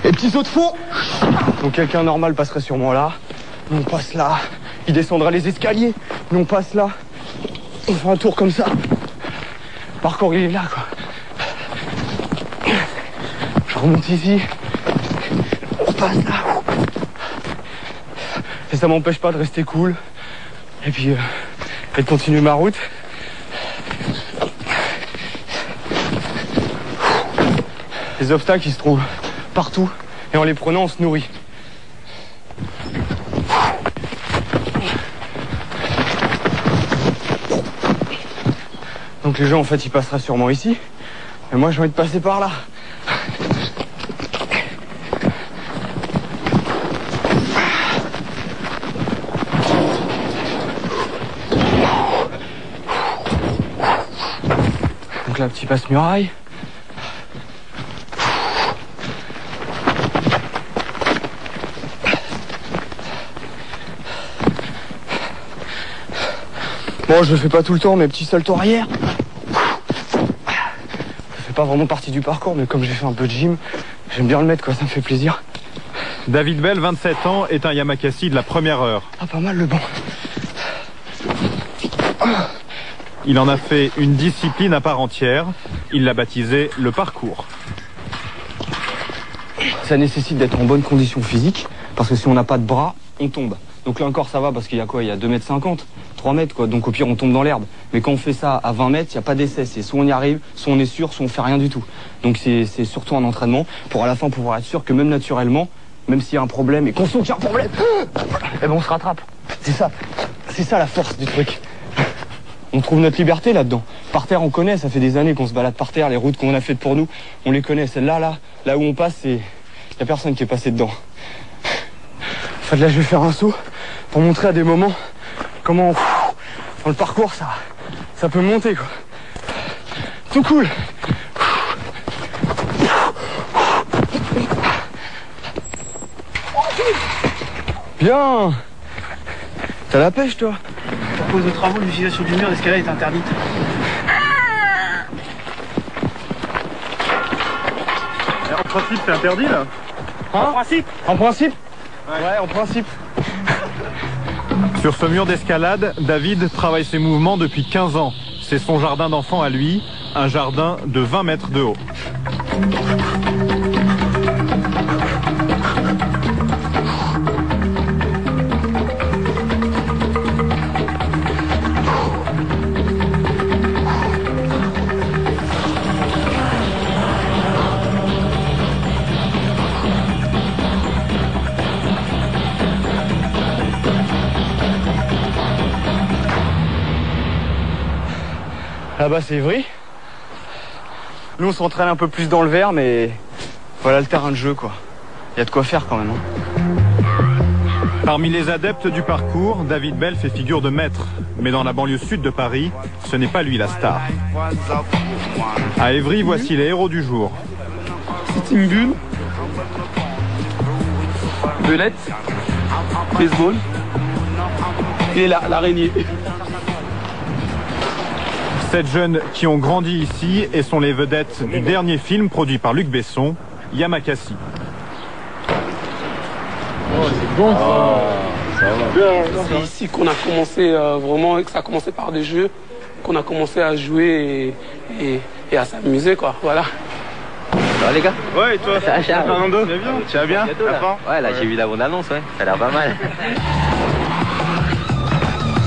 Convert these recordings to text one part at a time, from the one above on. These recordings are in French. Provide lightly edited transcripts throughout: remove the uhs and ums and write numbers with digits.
Et petit saut de fond. Donc quelqu'un normal passerait sûrement là. Nous on passe là. Il descendra les escaliers. Nous on passe là. On fait un tour comme ça. Le parcours il est là quoi. Je remonte ici. On passe là. Et ça m'empêche pas de rester cool. Et puis et de continuer ma route. Les obstacles ils se trouvent partout. Et en les prenant on se nourrit. Donc les gens en fait ils passeraient sûrement ici. Et moi j'ai envie de passer par là. Donc là petit passe-muraille. Bon, je le fais pas tout le temps, mes petits saltos arrière. Ça fait pas vraiment partie du parcours, mais comme j'ai fait un peu de gym, j'aime bien le mettre, quoi, ça me fait plaisir. David Bell, 27 ans, est un Yamakasi de la première heure. Ah, pas mal le banc. Il en a fait une discipline à part entière. Il l'a baptisé le parcours. Ça nécessite d'être en bonne condition physique, parce que si on n'a pas de bras, on tombe. Donc là encore ça va, parce qu'il y a quoi? Il y a 2,50 m, 3 mètres quoi, donc au pire on tombe dans l'herbe. Mais quand on fait ça à 20 mètres, il n'y a pas d'essai, c'est soit on y arrive, soit on est sûr, soit on fait rien du tout. Donc c'est surtout un entraînement, pour à la fin pouvoir être sûr que même naturellement, même s'il y a un problème et qu'on sent qu'il y a un problème, eh ben on se rattrape. C'est ça la force du truc. On trouve notre liberté là-dedans. Par terre on connaît, ça fait des années qu'on se balade par terre, les routes qu'on a faites pour nous, on les connaît. Celle-là, là où on passe, il n'y a personne qui est passé dedans. En fait là je vais faire un saut pour montrer à des moments comment dans le parcours ça peut monter quoi. Tout cool. Bien. T'as la pêche toi? À cause de travaux, l'utilisation du mur d'escalade est interdite. En principe, c'est interdit là? En principe? En principe? Ouais, en principe. Sur ce mur d'escalade, David travaille ses mouvements depuis 15 ans. C'est son jardin d'enfant à lui, un jardin de 20 mètres de haut. Là-bas c'est Ivry. Nous on s'entraîne un peu plus dans le vert, mais voilà le terrain de jeu quoi. Il y a de quoi faire quand même. Parmi les adeptes du parcours, David Bell fait figure de maître. Mais dans la banlieue sud de Paris, ce n'est pas lui la star. À Évry, voici les héros du jour. Sitting bull, belette, baseball et l'araignée. 7 jeunes qui ont grandi ici et sont les vedettes du dernier film produit par Luc Besson, Yamakasi. Oh, c'est bon ça. C'est ici qu'on a commencé vraiment, que ça a commencé par des jeux, qu'on a commencé à jouer et à s'amuser quoi, voilà. Ça va les gars? Ouais, et toi? Ça va, Fernando? Tu vas bien? Tu vas bien? Bientôt, là. Ouais, là j'ai vu la bonne annonce, ouais. Ça a l'air pas mal.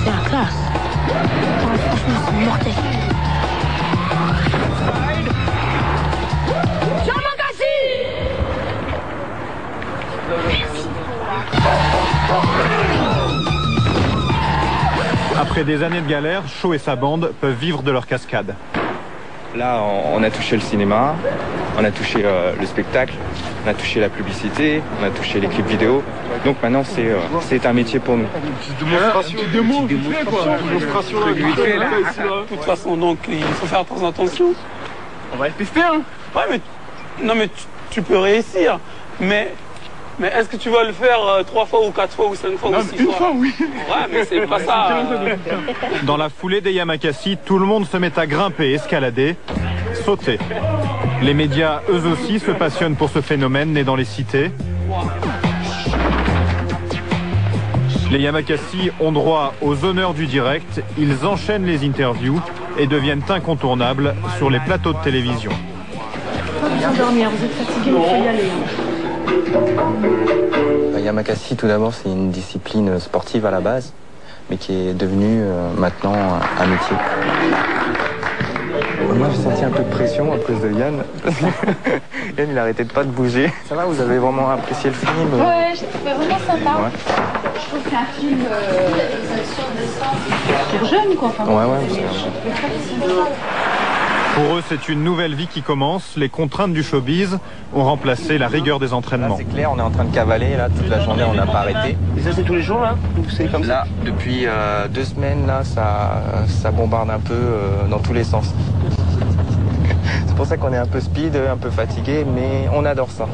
C'est la classe. Franchement, c'est mortel. Après des années de galère, Shaw et sa bande peuvent vivre de leur cascade. Là, on a touché le cinéma, on a touché le spectacle, on a touché la publicité, on a touché les clips vidéo. Donc maintenant, c'est un métier pour nous. Démonstration. De toute façon, donc, il faut faire très attention. On va le tester hein. Ouais, mais non, mais tu peux réussir, mais est-ce que tu vas le faire 3 fois ou 4 fois ou 5 fois ou 6 fois? Une fois, oui. Ouais, mais c'est pas ça. Dans la foulée des Yamakasi, tout le monde se met à grimper, escalader, sauter. Les médias, eux aussi, se passionnent pour ce phénomène né dans les cités. Les Yamakasi ont droit aux honneurs du direct, ils enchaînent les interviews et deviennent incontournables sur les plateaux de télévision. Pas dormir, vous êtes fatigué, il faut y aller. Yamakasi, tout d'abord, c'est une discipline sportive à la base, mais qui est devenue maintenant un métier. Moi, j'ai senti un peu de pression à cause de Yann. Yann, il arrêtait pas de bouger. Ça va, vous avez vraiment apprécié le film? Ouais, je trouvais vraiment sympa. Ouais. Je trouve que c'est un film pour jeunes, quoi. Enfin, Ouais. Pour eux, c'est une nouvelle vie qui commence. Les contraintes du showbiz ont remplacé la rigueur des entraînements. C'est clair, on est en train de cavaler, là, toute la journée, on n'a pas arrêté. Et ça, c'est tous les jours, là? C'est comme ça? Là, depuis 2 semaines, là, ça bombarde un peu dans tous les sens. C'est pour ça qu'on est un peu speed, un peu fatigué, mais on adore ça.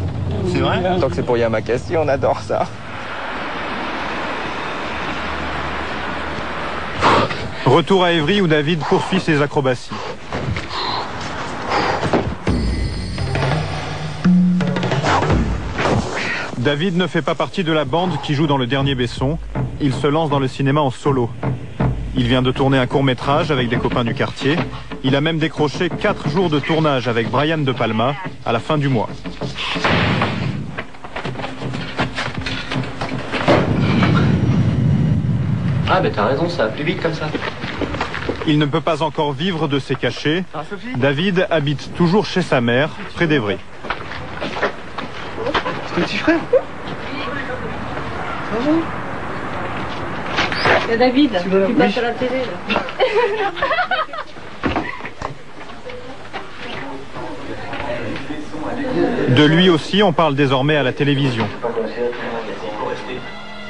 C'est vrai? Tant que c'est pour Yamakasi, on adore ça. Retour à Évry où David poursuit ses acrobaties. David ne fait pas partie de la bande qui joue dans Le Dernier Besson. Il se lance dans le cinéma en solo. Il vient de tourner un court-métrage avec des copains du quartier. Il a même décroché 4 jours de tournage avec Brian De Palma à la fin du mois. Ah ben t'as raison, ça va plus vite comme ça. Il ne peut pas encore vivre de ses cachets. David habite toujours chez sa mère, près d'Évry. C'est ton petit frère? Il y a David, qui passe à la télé, là. De lui aussi, on parle désormais à la télévision.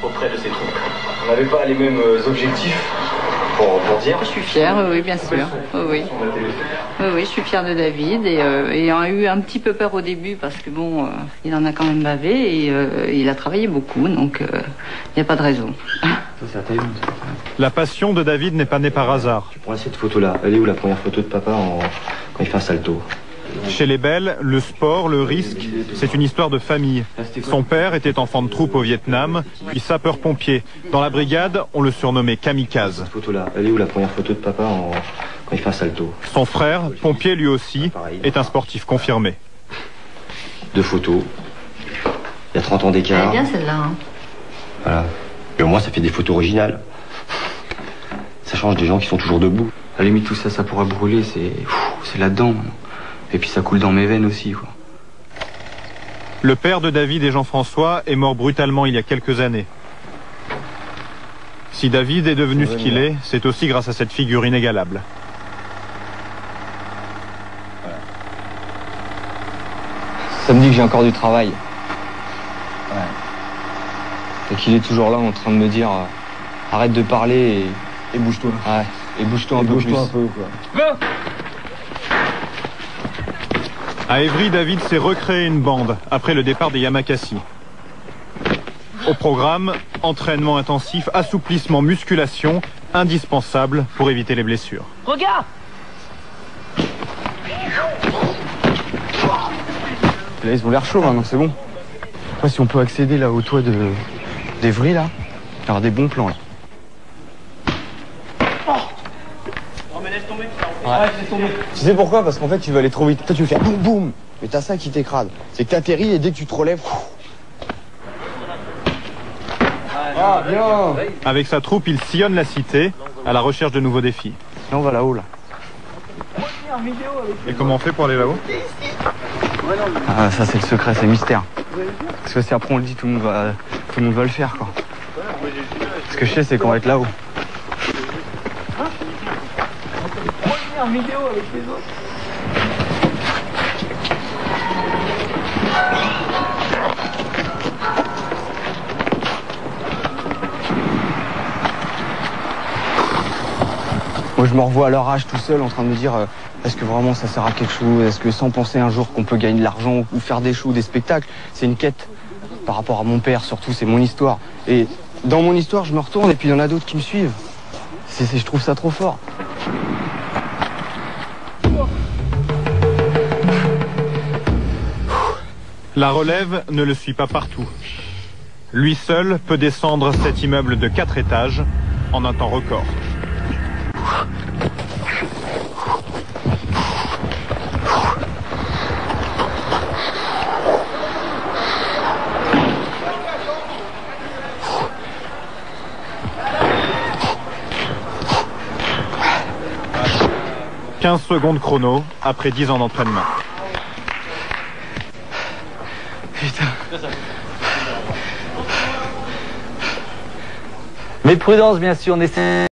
Auprès de ces trucs. On n'avait pas les mêmes objectifs pour dire. Je suis fière, oui, bien sûr. Oui, je suis fière de David et ayant eu un petit peu peur au début parce que bon, il en a quand même bavé et il a travaillé beaucoup, donc il n'y a pas de raison. La passion de David n'est pas née par hasard. Tu prends cette photo-là. Elle est où la première photo de papa quand il fait un salto? Chez les Belles, le sport, le risque, c'est une histoire de famille. Son père était enfant de troupe au Vietnam, puis sapeur-pompier. Dans la brigade, on le surnommait Kamikaze. Cette photo-là. Elle est où la première photo de papa quand il fait un salto? Son frère, pompier lui aussi, est un sportif confirmé. 2 photos. Il y a 30 ans d'écart. Elle est bien celle-là. Hein. Voilà. Et au moins, ça fait des photos originales. Ça change des gens qui sont toujours debout. À la limite, tout ça, ça pourra brûler, c'est là-dedans. Et puis ça coule dans mes veines aussi, quoi. Le père de David et Jean-François est mort brutalement il y a quelques années. Si David est devenu ce qu'il est, c'est aussi grâce à cette figure inégalable. Ça me dit que j'ai encore du travail. Et qu'il est toujours là en train de me dire arrête de parler et bouge-toi. Ouais, et bouge-toi un peu plus. À Évry, David s'est recréé une bande après le départ des Yamakasi. Au programme, entraînement intensif, assouplissement, musculation, indispensable pour éviter les blessures. Regarde! Là, ils ont l'air chauds maintenant, c'est bon. Après, si on peut accéder là au toit d'Évry, là, il y aura des bons plans là. Ouais. Tu sais pourquoi? Parce qu'en fait tu vas aller trop vite. Toi tu veux faire boum boum, mais t'as ça qui t'écrase. C'est que t'atterris et dès que tu te relèves. Ah bien. Avec sa troupe, il sillonne la cité à la recherche de nouveaux défis. Là on va là-haut là. Et comment on fait pour aller là-haut? Ah ça c'est le secret, c'est le mystère. Parce que si après on le dit, tout le monde va le faire quoi. Ce que je sais c'est qu'on va être là-haut. En vidéo avec les autres. Moi je me revois à leur âge tout seul en train de me dire est-ce que vraiment ça sert à quelque chose? Est-ce que sans penser un jour qu'on peut gagner de l'argent ou faire des shows, des spectacles? C'est une quête par rapport à mon père surtout, c'est mon histoire. Et dans mon histoire je me retourne et puis il y en a d'autres qui me suivent. Je trouve ça trop fort. La relève ne le suit pas partout. Lui seul peut descendre cet immeuble de 4 étages en un temps record. « 15 secondes chrono après 10 ans d'entraînement. » Putain. Mais prudence, bien sûr, on essaie.